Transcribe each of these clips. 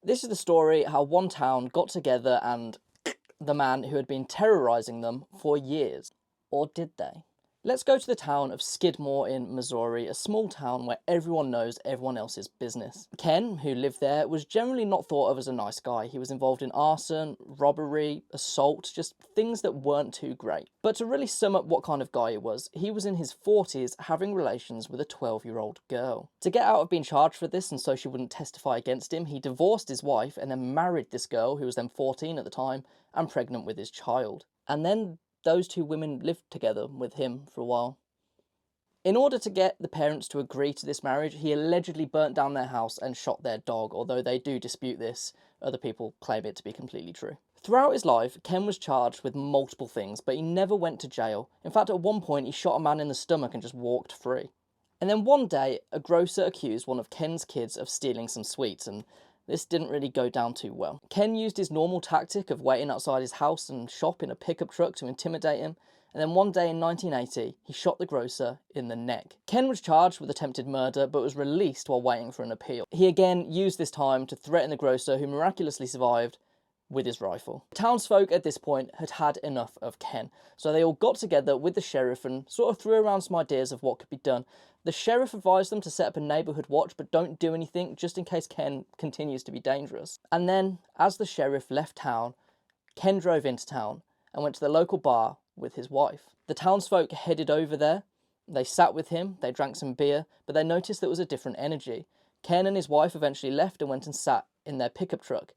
This is the story how one town got together and the man who had been terrorising them for years. Or did they? Let's go to the town of Skidmore in Missouri, a small town where everyone knows everyone else's business. Ken, who lived there, was generally not thought of as a nice guy. He was involved in arson, robbery, assault, just things that weren't too great. But to really sum up what kind of guy he was in his 40s having relations with a 12-year-old girl. To get out of being charged for this and so she wouldn't testify against him, he divorced his wife and then married this girl, who was then 14 at the time, and pregnant with his child. And then those two women lived together with him for a while. In order to get the parents to agree to this marriage, he allegedly burnt down their house and shot their dog, although they do dispute this. Other people claim it to be completely true. Throughout his life, Ken was charged with multiple things, but he never went to jail. In fact, at one point, he shot a man in the stomach and just walked free. And then one day, a grocer accused one of Ken's kids of stealing some sweets, and this didn't really go down too well. Ken used his normal tactic of waiting outside his house and shop in a pickup truck to intimidate him, and then one day in 1980, he shot the grocer in the neck. Ken was charged with attempted murder, but was released while waiting for an appeal. He again used this time to threaten the grocer, who miraculously survived, with his rifle. Townsfolk at this point had had enough of Ken, so they all got together with the sheriff and sort of threw around some ideas of what could be done. The sheriff advised them to set up a neighbourhood watch, but don't do anything, just in case Ken continues to be dangerous. And then, as the sheriff left town, Ken drove into town and went to the local bar with his wife. The townsfolk headed over there. They sat with him, they drank some beer, but they noticed there was a different energy. Ken and his wife eventually left and went and sat in their pickup truck,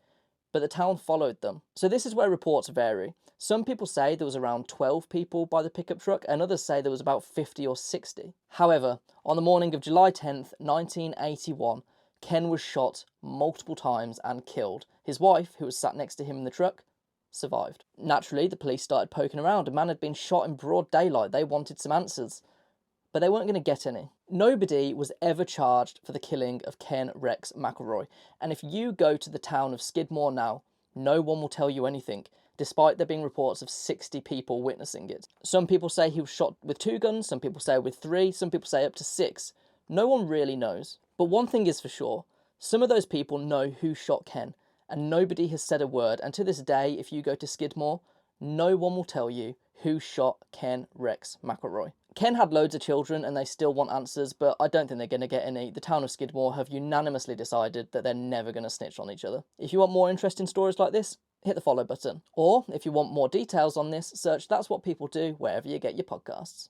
but the town followed them. So this is where reports vary. Some people say there was around 12 people by the pickup truck, and others say there was about 50 or 60. However, on the morning of July 10th, 1981, Ken was shot multiple times and killed. His wife, who was sat next to him in the truck, survived. Naturally, the police started poking around. A man had been shot in broad daylight. They wanted some answers, but they weren't going to get any. Nobody was ever charged for the killing of Ken Rex McElroy, and if you go to the town of Skidmore now, no one will tell you anything, despite there being reports of 60 people witnessing it. Some people say he was shot with 2 guns, some people say with 3, some people say up to 6. No one really knows. But one thing is for sure, some of those people know who shot Ken, and nobody has said a word, and to this day, if you go to Skidmore, no one will tell you who shot Ken Rex McElroy. Ken had loads of children and they still want answers, but I don't think they're going to get any. The town of Skidmore have unanimously decided that they're never going to snitch on each other. If you want more interesting stories like this, hit the follow button. Or, if you want more details on this, search That's What People Do wherever you get your podcasts.